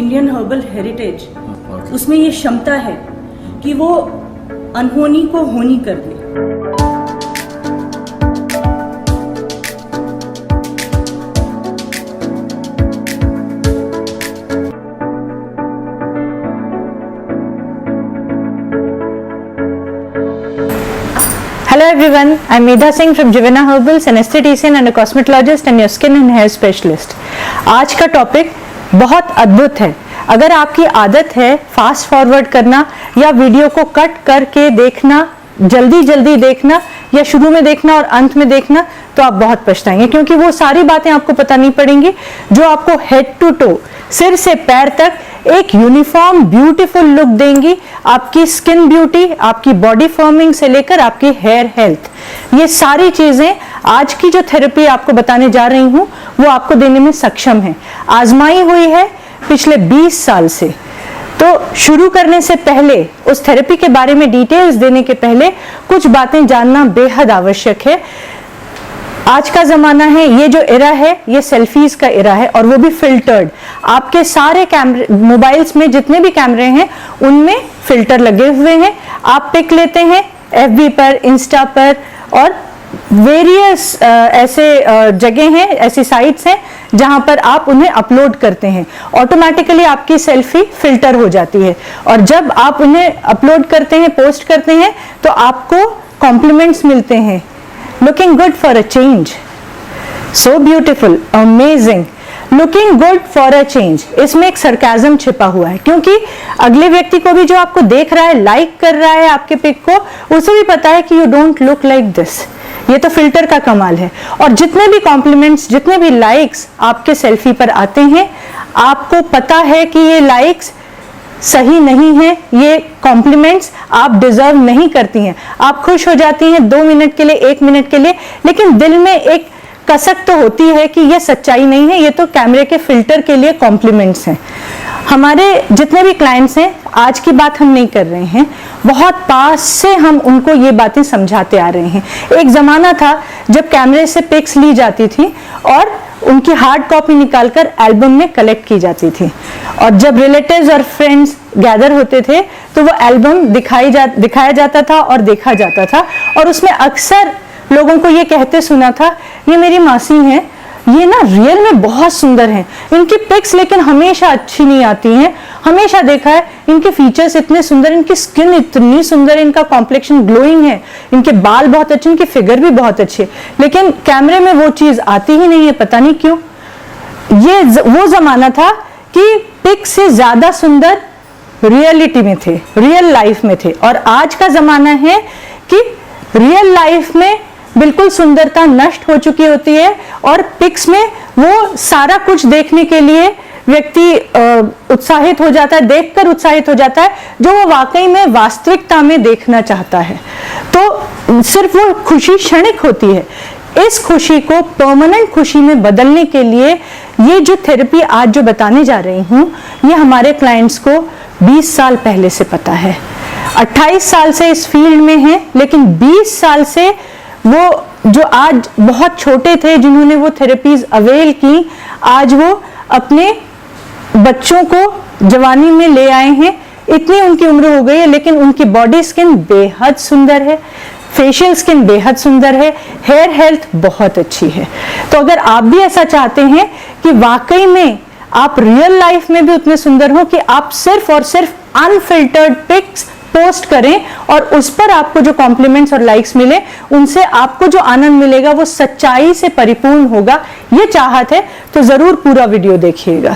Indian herbal heritage, उसमें ये क्षमता है कि वो अनहोनी को होनी कर दे। Hello everyone, I'm Medha Singh from Jivana Herbals, an esthetician and a cosmetologist and your skin and hair specialist. आज का टॉपिक बहुत अद्भुत है। अगर आपकी आदत है फास्ट फॉरवर्ड करना या वीडियो को कट करके देखना, जल्दी जल्दी देखना या शुरू में देखना और अंत में देखना, तो आप बहुत पछताएंगे, क्योंकि वो सारी बातें आपको पता नहीं पड़ेंगी जो आपको हेड टू टो, सिर से पैर तक एक यूनिफॉर्म ब्यूटीफुल लुक देंगी। आपकी स्किन ब्यूटी, आपकी बॉडी फॉर्मिंग से लेकर आपकी हेयर हेल्थ, ये सारी चीजें आज की जो थेरेपी आपको बताने जा रही हूं वो आपको देने में सक्षम है। आजमाई हुई है पिछले 20 साल से। तो शुरू करने से पहले, उस थेरेपी के बारे में डिटेल्स देने के पहले कुछ बातें जानना बेहद आवश्यक है। आज का जमाना है, ये जो एरा है ये सेल्फीज का एरा है, और वो भी फिल्टर्ड। आपके सारे कैमरे, मोबाइल्स में जितने भी कैमरे हैं उनमें फिल्टर लगे हुए हैं। आप पिक लेते हैं FB पर, इंस्टा पर और वेरियस ऐसे जगह हैं, ऐसी साइट्स हैं जहां पर आप उन्हें अपलोड करते हैं। ऑटोमेटिकली आपकी सेल्फी फिल्टर हो जाती है, और जब आप उन्हें अपलोड करते हैं, पोस्ट करते हैं, तो आपको कॉम्प्लीमेंट्स मिलते हैं। Looking good for a change, so beautiful, amazing, looking good for a change। इसमें एक सरकाज़म छिपा हुआ है, क्योंकि अगले व्यक्ति को भी जो आपको देख रहा है, लाइक कर रहा है आपके पिक को, उसे भी पता है कि you don't look like this. ये तो फिल्टर का कमाल है। और जितने भी कॉम्प्लीमेंट्स, जितने भी लाइक्स आपके सेल्फी पर आते हैं, आपको पता है कि ये लाइक्स सही नहीं है, ये कॉम्प्लीमेंट्स आप डिजर्व नहीं करती हैं। आप खुश हो जाती हैं 2 मिनट के लिए, 1 मिनट के लिए, लेकिन दिल में एक कसक तो होती है कि ये सच्चाई नहीं है, ये तो कैमरे के फिल्टर के लिए कॉम्प्लीमेंट्स हैं। हमारे जितने भी क्लाइंट्स हैं, आज की बात हम नहीं कर रहे हैं, बहुत पास से हम उनको ये बातें समझाते आ रहे हैं। एक जमाना था जब कैमरे से पिक्स ली जाती थी और उनकी हार्ड कॉपी निकालकर एल्बम में कलेक्ट की जाती थी, और जब रिलेटिव्स और फ्रेंड्स गैदर होते थे तो वो एल्बम दिखाया जाता था और देखा जाता था, और उसमें अक्सर लोगों को ये कहते सुना था, ये मेरी मासी हैं, ये ना रियल में बहुत सुंदर हैं, इनकी पिक्स लेकिन हमेशा अच्छी नहीं आती हैं। हमेशा देखा है इनके फीचर्स इतने सुंदर, इनकी स्किन इतनी सुंदर, इनका कॉम्प्लेक्शन ग्लोइंग है, इनके बाल बहुत अच्छे, इनकी फिगर भी बहुत अच्छी है, लेकिन कैमरे में वो चीज आती ही नहीं है, पता नहीं क्यों। ये वो जमाना था कि पिक से ज्यादा सुंदर रियलिटी में थे, रियल लाइफ में थे। और आज का जमाना है कि रियल लाइफ में बिल्कुल सुंदरता नष्ट हो चुकी होती है, और पिक्स में वो सारा कुछ देखने के लिए व्यक्ति उत्साहित हो जाता है, देखकर उत्साहित हो जाता है, जो वो वाकई में वास्तविकता में देखना चाहता है। तो सिर्फ वो खुशी क्षणिक होती है। इस खुशी को परमानेंट खुशी में बदलने के लिए ये जो थेरेपी आज जो बताने जा रही हूँ, ये हमारे क्लाइंट्स को 20 साल पहले से पता है। 28 साल से इस फील्ड में है, लेकिन 20 साल से वो जो आज बहुत छोटे थे, जिन्होंने वो थेरेपीज अवेल की, आज वो अपने बच्चों को जवानी में ले आए हैं। इतनी उनकी उम्र हो गई है, लेकिन उनकी बॉडी स्किन बेहद सुंदर है, फेशियल स्किन बेहद सुंदर है, हेयर हेल्थ बहुत अच्छी है। तो अगर आप भी ऐसा चाहते हैं कि वाकई में आप रियल लाइफ में भी उतने सुंदर हो कि आप सिर्फ और सिर्फ अनफिल्टर्ड पिक्स पोस्ट करें और उस पर आपको जो कॉम्प्लीमेंट्स और लाइक्स मिले, उनसे आपको जो आनंद मिलेगा वो सच्चाई से परिपूर्ण होगा, ये चाहत है, तो जरूर पूरा वीडियो देखिएगा।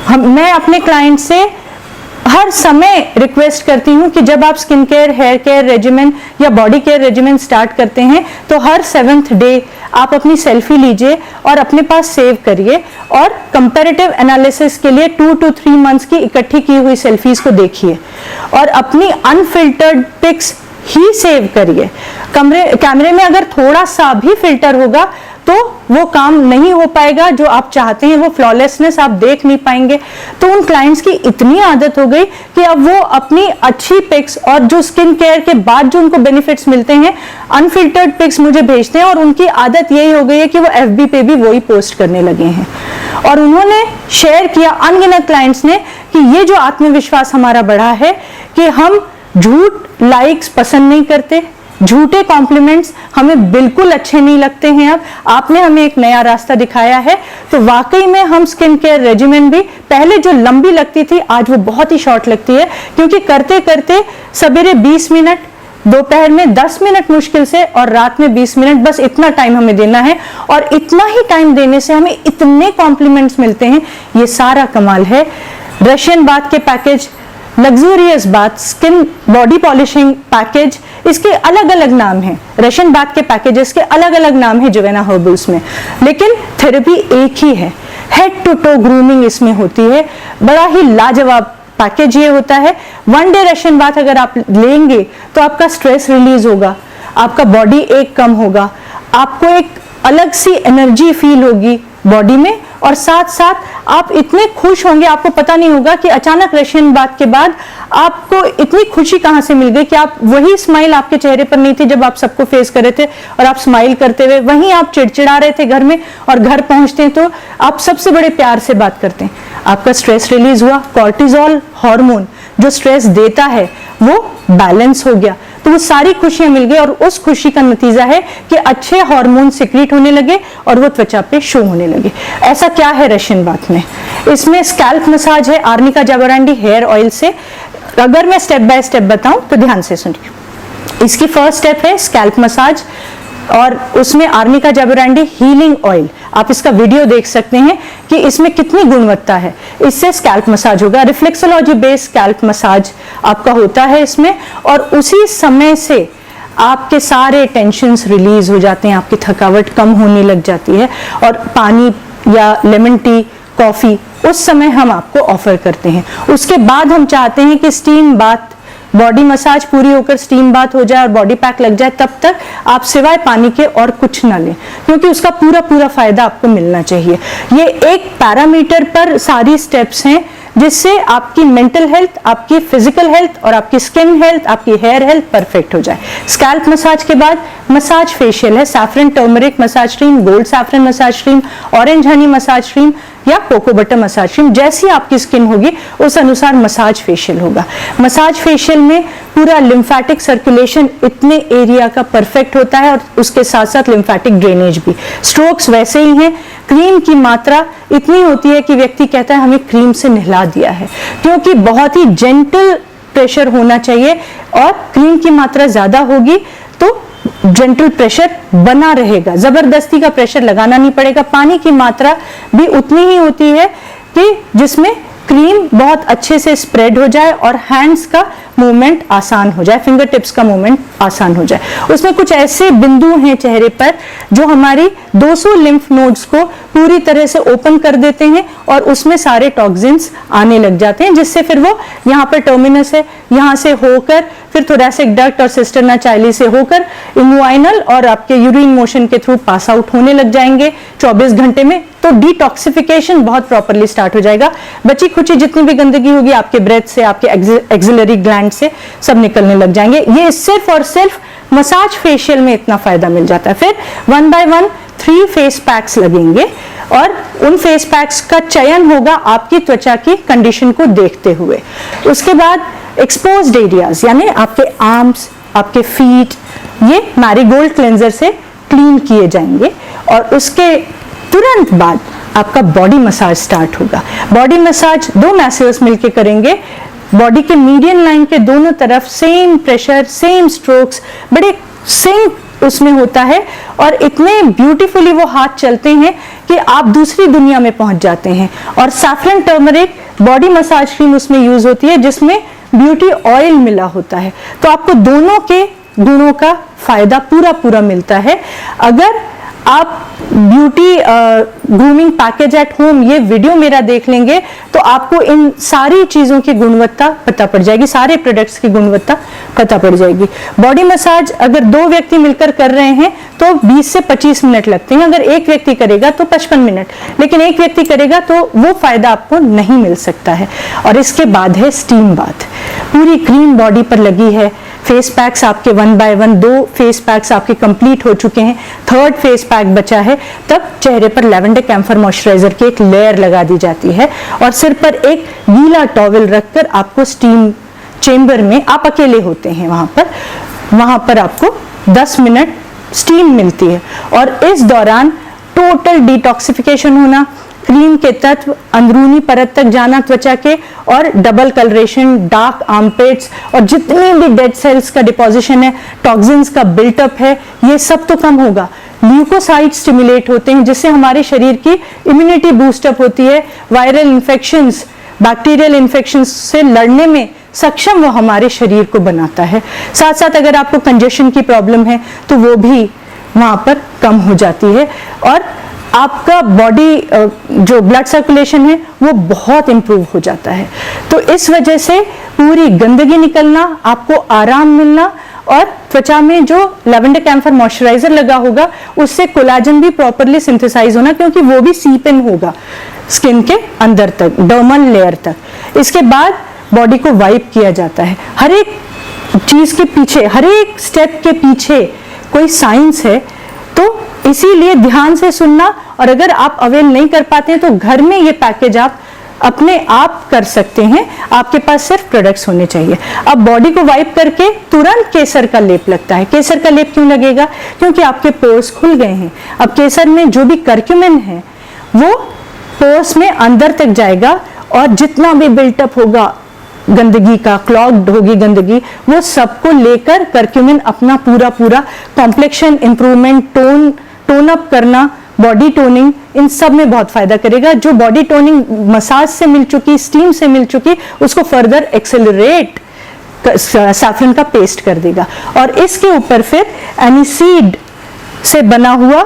मैं अपने क्लाइंट से हर समय रिक्वेस्ट करती हूँ कि जब आप skin care, hair care regimen या बॉडी केयर रेजिमेन स्टार्ट करते हैं, तो हर 7th डे आप अपनी सेल्फी लीजिए और अपने पास सेव करिए, और कंपैरेटिव एनालिसिस के लिए 2 to 3 मंथ्स की इकट्ठी की हुई सेल्फीज को देखिए और अपनी अनफिल्टर्ड पिक्स ही सेव करिए। कैमरे में अगर थोड़ा सा भी फिल्टर होगा तो वो काम नहीं हो पाएगा जो आप चाहते हैं, वो फ्लॉलेसनेस आप देख नहीं पाएंगे। तो उन क्लाइंट्स की इतनी आदत हो गई कि अब वो अपनी अच्छी पिक्स और जो स्किन केयर के बाद जो उनको बेनिफिट्स मिलते हैं, अनफिल्टर्ड पिक्स मुझे भेजते हैं, और उनकी आदत यही हो गई है कि वो FB पे भी वही पोस्ट करने लगे हैं। और उन्होंने शेयर किया अनगिनत क्लाइंट्स ने कि ये जो आत्मविश्वास हमारा बढ़ा है कि हम झूठ लाइक्स पसंद नहीं करते, झूठे कॉम्प्लीमेंट्स हमें बिल्कुल अच्छे नहीं लगते हैं। अब आपने हमें एक नया रास्ता दिखाया है। तो वाकई में हम स्किन केयर रेजिमेन भी पहले जो लंबी लगती थी आज वो बहुत ही शॉर्ट लगती है, क्योंकि करते करते सवेरे 20 मिनट, दोपहर में 10 मिनट मुश्किल से, और रात में 20 मिनट, बस इतना टाइम हमें देना है। और इतना ही टाइम देने से हमें इतने कॉम्प्लीमेंट्स मिलते हैं, ये सारा कमाल है। रशियन बाथ के package, luxurious bath, skin body polishing package, इसके अलग अलग नाम हैं। रशियन बाथ के पैकेजेस के अलग अलग नाम है जिवेना हर्बल्स में, लेकिन थेरेपी एक ही है। हेड टू टो ग्रूमिंग इसमें होती है। बड़ा ही लाजवाब पैकेज ये होता है। 1 डे रशियन बाथ अगर आप लेंगे तो आपका स्ट्रेस रिलीज होगा, आपका बॉडी एक कम होगा, आपको एक अलग सी एनर्जी फील होगी बॉडी में, और साथ साथ आप इतने खुश होंगे, आपको पता नहीं होगा कि अचानक रशियन बाथ के बाद आपको इतनी खुशी कहां से मिल गई कि आप वही स्माइल आपके चेहरे पर नहीं थी जब आप सबको फेस कर रहे थे और आप स्माइल करते हुए, वहीं आप चिड़चिड़ा रहे थे घर में, और घर पहुंचते हैं तो आप सबसे बड़े प्यार से बात करते हैं। आपका स्ट्रेस रिलीज हुआ, कॉर्टिजोल हार्मोन जो स्ट्रेस देता है वो बैलेंस हो गया, तो वो सारी खुशियां मिल गई, और उस खुशी का नतीजा है कि अच्छे हार्मोन सिक्रीट होने लगे और वो त्वचा पे शो होने लगे। ऐसा क्या है रशियन बाथ में? इसमें स्कैल्प मसाज है आर्निका जाबरांडी हेयर ऑयल से। अगर मैं स्टेप बाय स्टेप बताऊं तो ध्यान से सुनिए। इसकी फर्स्ट स्टेप है स्कैल्प मसाज, और उसमें आर्निका जाबरांडी हीलिंग ऑयल, आप इसका वीडियो देख सकते हैं कि इसमें कितनी गुणवत्ता है। इससे स्कैल्प मसाज होगा, रिफ्लेक्सोलॉजी बेस्ड स्कैल्प मसाज आपका होता है इसमें, और उसी समय से आपके सारे टेंशन्स रिलीज हो जाते हैं, आपकी थकावट कम होने लग जाती है। और पानी या लेमन टी, कॉफी उस समय हम आपको ऑफर करते हैं। उसके बाद हम चाहते हैं कि स्टीम बाथ, बॉडी मसाज पूरी होकर स्टीम बाथ हो जाए और बॉडी पैक लग जाए, तब तक आप सिवाय पानी के और कुछ ना लें, क्योंकि उसका पूरा पूरा फायदा आपको मिलना चाहिए। ये एक पैरामीटर पर सारी स्टेप्स हैं जिससे आपकी मेंटल हेल्थ, आपकी फिजिकल हेल्थ और आपकी स्किन हेल्थ, आपकी हेयर हेल्थ परफेक्ट हो जाए। स्कैल्प मसाज के बाद मसाज फेशियल है, saffron turmeric massage cream, gold saffron massage cream, orange Honey massage cream या कोको बटर मसाज क्रीम, जैसी आपकी स्किन होगी उस अनुसार मसाज फेशियल होगा। मसाज फेशियल में पूरा लिम्फेटिक सर्कुलेशन इतने एरिया का परफेक्ट होता है, और उसके साथ साथ लिम्फेटिक ड्रेनेज भी। स्ट्रोक्स वैसे ही हैं। क्रीम की मात्रा इतनी होती है कि व्यक्ति कहता है हमें क्रीम से नहला दिया है, क्योंकि बहुत ही जेंटल प्रेशर होना चाहिए, और क्रीम की मात्रा ज्यादा होगी तो जेंटल प्रेशर बना रहेगा, जबरदस्ती का प्रेशर लगाना नहीं पड़ेगा। पानी की मात्रा भी उतनी ही होती है कि जिसमें क्रीम बहुत अच्छे से स्प्रेड हो जाए और हैंड्स का मूवमेंट आसान हो जाए, फिंगर टिप्स का मूवमेंट आसान हो जाए। उसमें कुछ ऐसे बिंदु हैं चेहरे पर जो हमारी 200 लिम्फ नोड्स को पूरी तरह से ओपन कर देते हैं, और उसमें सारे टॉक्सिन्स आने लग जाते हैं, जिससे फिर वो यहाँ पर टर्मिनस है, यहाँ से होकर फिर थोरैसिक डक्ट और सिस्टर्ना चाइली से होकर इन्वाइनल और आपके यूरिन मोशन के थ्रू पास आउट होने लग जाएंगे 24 घंटे में। तो डिटॉक्सिफिकेशन बहुत प्रॉपरली स्टार्ट हो जाएगा। बची खुची जितनी भी गंदगी होगी आपके ब्रेथ से, आपके एक्सिलरी ग्लैंड से सब निकलने लग जाएंगे। ये सिर्फ और सिर्फ मसाज फेशियल में इतना फायदा मिल जाता है। फिर 1 by 1 3 फेस पैक्स लगेंगे, और उन फेस पैक्स का चयन होगा आपकी त्वचा की कंडीशन को देखते हुए। उसके बाद एक्सपोज्ड एरियाज यानी आपके आर्म्स, आपके फीट, ये मैरीगोल्ड क्लेंजर से क्लीन किए जाएंगे, और उसके तुरंत बाद आपका बॉडी मसाज स्टार्ट होगा। बॉडी मसाज 2 मैसर्स मिलकर करेंगे। बॉडी के मीडियन लाइन के दोनों तरफ सेम प्रेशर, सेम स्ट्रोक्स, बड़े सिंक उसमें होता है, और इतने ब्यूटीफुली वो हाथ चलते हैं कि आप दूसरी दुनिया में पहुंच जाते हैं। और saffron turmeric body massage cream उसमें यूज होती है, जिसमें ब्यूटी ऑयल मिला होता है, तो आपको दोनों के गुणों का फायदा पूरा पूरा मिलता है। अगर आप beauty grooming package at home ये वीडियो मेरा देख लेंगे तो आपको इन सारी चीजों की गुणवत्ता पता पड़ जाएगी, सारे प्रोडक्ट्स की गुणवत्ता पता पड़ जाएगी। बॉडी मसाज अगर 2 व्यक्ति मिलकर कर रहे हैं तो 20 से 25 मिनट लगते हैं, अगर एक व्यक्ति करेगा तो 55 मिनट, लेकिन एक व्यक्ति करेगा तो वो फायदा आपको नहीं मिल सकता है। और इसके बाद है स्टीम बाथ, पूरी क्रीम बॉडी पर लगी है। फेस पैक्स आपके 1 बाय 1, 2 फेस पैक्स आपके कंप्लीट हो चुके हैं, 3rd फेस पैक बचा है, तब चेहरे पर लैवेंडर कैम्फर मॉइस्चराइजर की एक लेयर लगा दी जाती है और सिर पर एक गीला टॉवल रखकर आपको स्टीम चेंबर में, आप अकेले होते हैं वहां पर आपको 10 मिनट स्टीम मिलती है। और इस दौरान टोटल डिटॉक्सिफिकेशन होना, क्रीम के तत्व अंदरूनी परत तक जाना त्वचा के, और डबल कलरेशन, डार्क आर्मपिट्स और जितनी भी डेड सेल्स का डिपोजिशन है, टॉक्सिन्स का बिल्टअप है, ये सब तो कम होगा। ल्यूकोसाइट स्टिमुलेट होते हैं जिससे हमारे शरीर की इम्यूनिटी बूस्टअप होती है, वायरल इन्फेक्शंस, बैक्टीरियल इन्फेक्शंस से लड़ने में सक्षम वो हमारे शरीर को बनाता है। साथ साथ अगर आपको कंजेशन की प्रॉब्लम है तो वो भी वहां पर कम हो जाती है और आपका बॉडी जो ब्लड सर्कुलेशन है वो बहुत इंप्रूव हो जाता है। तो इस वजह से पूरी गंदगी निकलना, आपको आराम मिलना और त्वचा में जो लैवेंडर कैम्फर मॉइस्चराइजर लगा होगा उससे कोलाजन भी प्रॉपरली सिंथेसाइज होना, क्योंकि वो भी सीप इन होगा स्किन के अंदर तक, डर्मल लेयर तक। इसके बाद बॉडी को वाइप किया जाता है। हर एक चीज के पीछे, हर एक स्टेप के पीछे कोई साइंस है, तो इसीलिए ध्यान से सुनना। और अगर आप अवेल नहीं कर पाते हैं तो घर में ये पैकेज आप अपने आप कर सकते हैं, आपके पास सिर्फ प्रोडक्ट्स होने चाहिए। अब बॉडी को वाइप करके तुरंत केसर का लेप लगता है। केसर का लेप क्यों लगेगा? क्योंकि आपके पोर्स खुल गए हैं। अब केसर में जो भी कर्क्यूमिन है वो पोर्स में अंदर तक जाएगा और जितना भी बिल्टअप होगा गंदगी का, क्लॉग्ड होगी गंदगी, वो सबको लेकर कर्क्यूमिन अपना पूरा कॉम्प्लेक्शन इंप्रूवमेंट, टोन अप करना, बॉडी टोनिंग, इन सब में बहुत फायदा करेगा। जो बॉडी टोनिंग मसाज से मिल चुकी, स्टीम से मिल चुकी, उसको फर्दर एक्सेलरेट सैफरन का पेस्ट कर देगा। और इसके ऊपर फिर एनिसीड से बना हुआ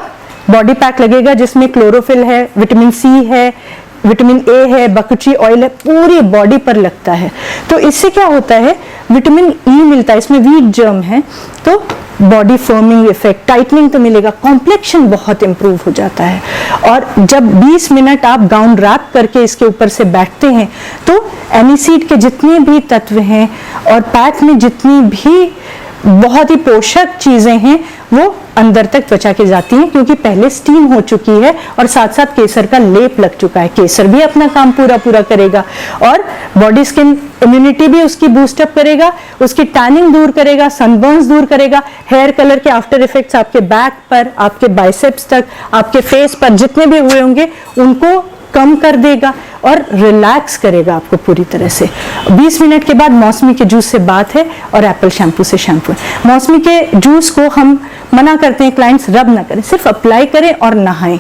बॉडी पैक लगेगा जिसमें क्लोरोफिल है, विटामिन सी है, विटामिन ए है, बकची ऑयल है, पूरी बॉडी पर लगता है। तो इससे क्या होता है, विटामिन ई मिलता है, इसमें वीट जर्म है, तो बॉडी फर्मिंग इफेक्ट, टाइटनिंग तो मिलेगा, कॉम्प्लेक्शन बहुत इंप्रूव हो जाता है। और जब 20 मिनट आप गाउन रैप करके इसके ऊपर से बैठते हैं तो एनिसीड के जितने भी तत्व हैं और पैक में जितनी भी बहुत ही पोषक चीजें हैं वो अंदर तक त्वचा के जाती हैं, क्योंकि पहले स्टीम हो चुकी है और साथ साथ केसर का लेप लग चुका है। केसर भी अपना काम पूरा करेगा और बॉडी स्किन इम्यूनिटी भी उसकी बूस्टअप करेगा, उसकी टैनिंग दूर करेगा, सनबर्न्स दूर करेगा, हेयर कलर के आफ्टर इफेक्ट्स आपके बैक पर, आपके बाइसेप्स तक, आपके फेस पर जितने भी हुए होंगे उनको कम कर देगा और रिलैक्स करेगा आपको पूरी तरह से। 20 मिनट के बाद मौसमी के जूस से बात है और एप्पल शैम्पू से शैम्पू है। मौसमी के जूस को हम मना करते हैं क्लाइंट्स रब ना करें, सिर्फ अप्लाई करें और नहाएं।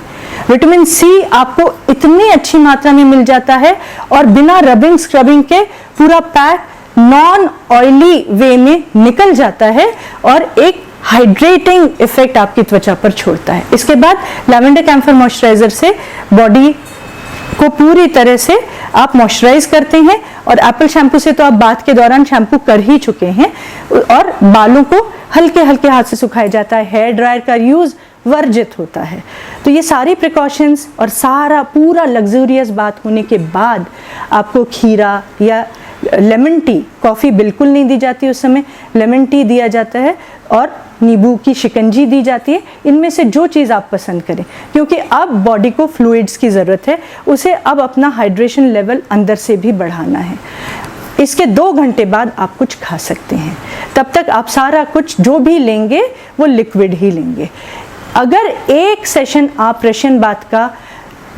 विटामिन सी आपको इतनी अच्छी मात्रा में मिल जाता है और बिना रबिंग स्क्रबिंग के पूरा पैक नॉन ऑयली वे में निकल जाता है और एक हाइड्रेटिंग इफेक्ट आपकी त्वचा पर छोड़ता है। इसके बाद लैवेंडर कैम्फर मॉइस्चराइजर से बॉडी को पूरी तरह से आप मॉइस्चराइज करते हैं और एप्पल शैम्पू से तो आप बात के दौरान शैम्पू कर ही चुके हैं और बालों को हल्के हाथ से सुखाया जाता है, हेयर ड्रायर का यूज वर्जित होता है। तो ये सारी प्रिकॉशंस और सारा पूरा लग्जूरियस बात होने के बाद आपको खीरा या लेमन टी, कॉफी बिल्कुल नहीं दी जाती उस समय, लेमन टी दिया जाता है और नींबू की शिकंजी दी जाती है। इनमें से जो चीज़ आप पसंद करें, क्योंकि अब बॉडी को फ्लूइड्स की ज़रूरत है, उसे अब अपना हाइड्रेशन लेवल अंदर से भी बढ़ाना है। इसके 2 घंटे बाद आप कुछ खा सकते हैं, तब तक आप सारा कुछ जो भी लेंगे वो लिक्विड ही लेंगे। अगर एक सेशन आप रशियन बाथ का,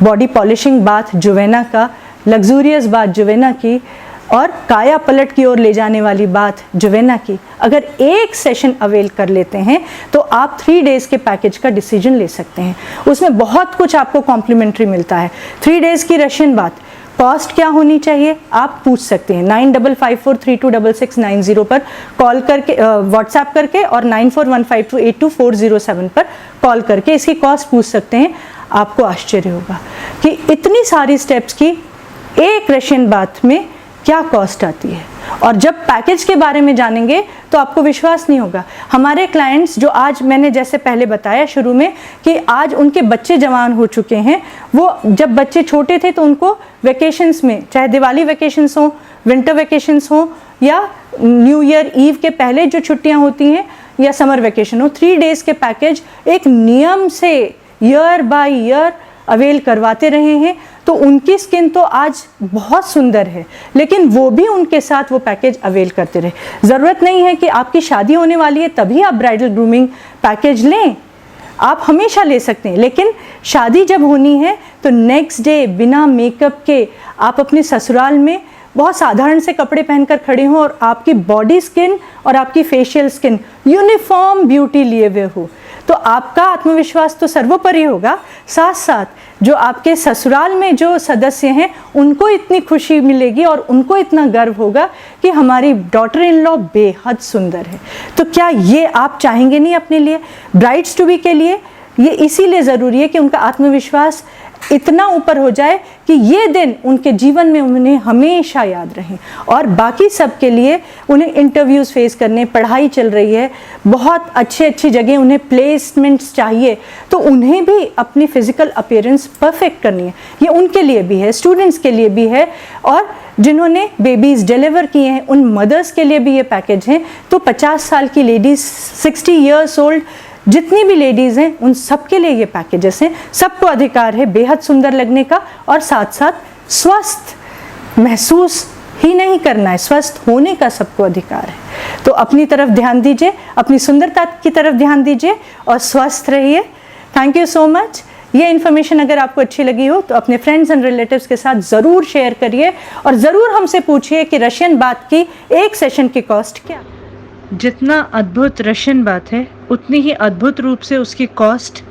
बॉडी पॉलिशिंग बाथ जुवेना का, लग्जूरियस बाथ जुवेना की और काया पलट की ओर ले जाने वाली बात जुवेना की, अगर एक सेशन अवेल कर लेते हैं तो आप 3 डेज के पैकेज का डिसीजन ले सकते हैं। उसमें बहुत कुछ आपको कॉम्प्लीमेंट्री मिलता है। 3 डेज की रशियन बात, कॉस्ट क्या होनी चाहिए आप पूछ सकते हैं 9554326690 पर कॉल करके, व्हाट्सएप करके, और 9415282407 पर कॉल करके इसकी कॉस्ट पूछ सकते हैं। आपको आश्चर्य होगा कि इतनी सारी स्टेप्स की एक रशियन बाथ में क्या कॉस्ट आती है। और जब पैकेज के बारे में जानेंगे तो आपको विश्वास नहीं होगा। हमारे क्लाइंट्स जो आज मैंने जैसे पहले बताया शुरू में कि आज उनके बच्चे जवान हो चुके हैं, वो जब बच्चे छोटे थे तो उनको वेकेशंस में, चाहे दिवाली वेकेशंस हो, विंटर वेकेशंस हो, या न्यू ईयर ईव के पहले जो छुट्टियां होती हैं, या समर वेकेशन हो, 3 डेज़ के पैकेज एक नियम से ईयर बाय ईयर अवेल करवाते रहे हैं। तो उनकी स्किन तो आज बहुत सुंदर है, लेकिन वो भी उनके साथ वो पैकेज अवेल करते रहे। ज़रूरत नहीं है कि आपकी शादी होने वाली है तभी आप ब्राइडल ग्रूमिंग पैकेज लें, आप हमेशा ले सकते हैं। लेकिन शादी जब होनी है तो नेक्स्ट डे बिना मेकअप के आप अपने ससुराल में बहुत साधारण से कपड़े पहनकर खड़े हों और आपकी बॉडी स्किन और आपकी फेशियल स्किन यूनिफॉर्म ब्यूटी लिए हुए हो, तो आपका आत्मविश्वास तो सर्वोपरि होगा। साथ साथ जो आपके ससुराल में जो सदस्य हैं उनको इतनी खुशी मिलेगी और उनको इतना गर्व होगा कि हमारी डॉटर इन लॉ बेहद सुंदर है। तो क्या ये आप चाहेंगे नहीं अपने लिए, ब्राइड्स टू बी के लिए? ये इसीलिए ज़रूरी है कि उनका आत्मविश्वास इतना ऊपर हो जाए कि ये दिन उनके जीवन में उन्हें हमेशा याद रहें। और बाकी सब के लिए उन्हें इंटरव्यूज़ फेस करने, पढ़ाई चल रही है, बहुत अच्छी जगह उन्हें प्लेसमेंट्स चाहिए, तो उन्हें भी अपनी फ़िज़िकल अपीयरेंस परफेक्ट करनी है। ये उनके लिए भी है, स्टूडेंट्स के लिए भी है, और जिन्होंने बेबीज़ डिलीवर किए हैं उन मदर्स के लिए भी ये पैकेज हैं। तो 50 साल की लेडीज़, 60 ईयर्स ओल्ड जितनी भी लेडीज़ हैं उन सब के लिए ये पैकेजेस हैं। सबको अधिकार है बेहद सुंदर लगने का, और साथ साथ स्वस्थ महसूस ही नहीं करना है, स्वस्थ होने का सबको अधिकार है। तो अपनी तरफ ध्यान दीजिए, अपनी सुंदरता की तरफ ध्यान दीजिए और स्वस्थ रहिए। Thank you so much. ये इन्फॉर्मेशन अगर आपको अच्छी लगी हो तो अपने फ्रेंड्स एंड रिलेटिव्स के साथ ज़रूर शेयर करिए, और ज़रूर हमसे पूछिए कि रशियन बाथ की एक सेशन की कॉस्ट क्या। जितना अद्भुत रशियन बात है उतनी ही अद्भुत रूप से उसकी कॉस्ट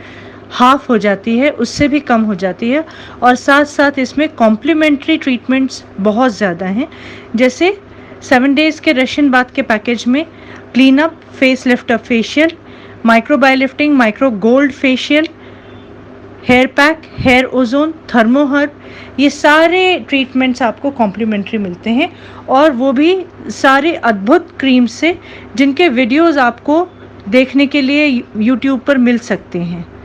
हाफ हो जाती है, उससे भी कम हो जाती है। और साथ साथ इसमें कॉम्प्लीमेंट्री ट्रीटमेंट्स बहुत ज़्यादा हैं। जैसे 7 डेज़ के रशियन बाथ के पैकेज में clean up, face lift up facial, micro biolifting, micro gold facial, hair pack, hair ozone, thermoherb, ये सारे ट्रीटमेंट्स आपको कॉम्प्लीमेंट्री मिलते हैं। और वो भी सारे अद्भुत क्रीम्स से जिनके वीडियोस आपको देखने के लिए यूट्यूब पर मिल सकते हैं।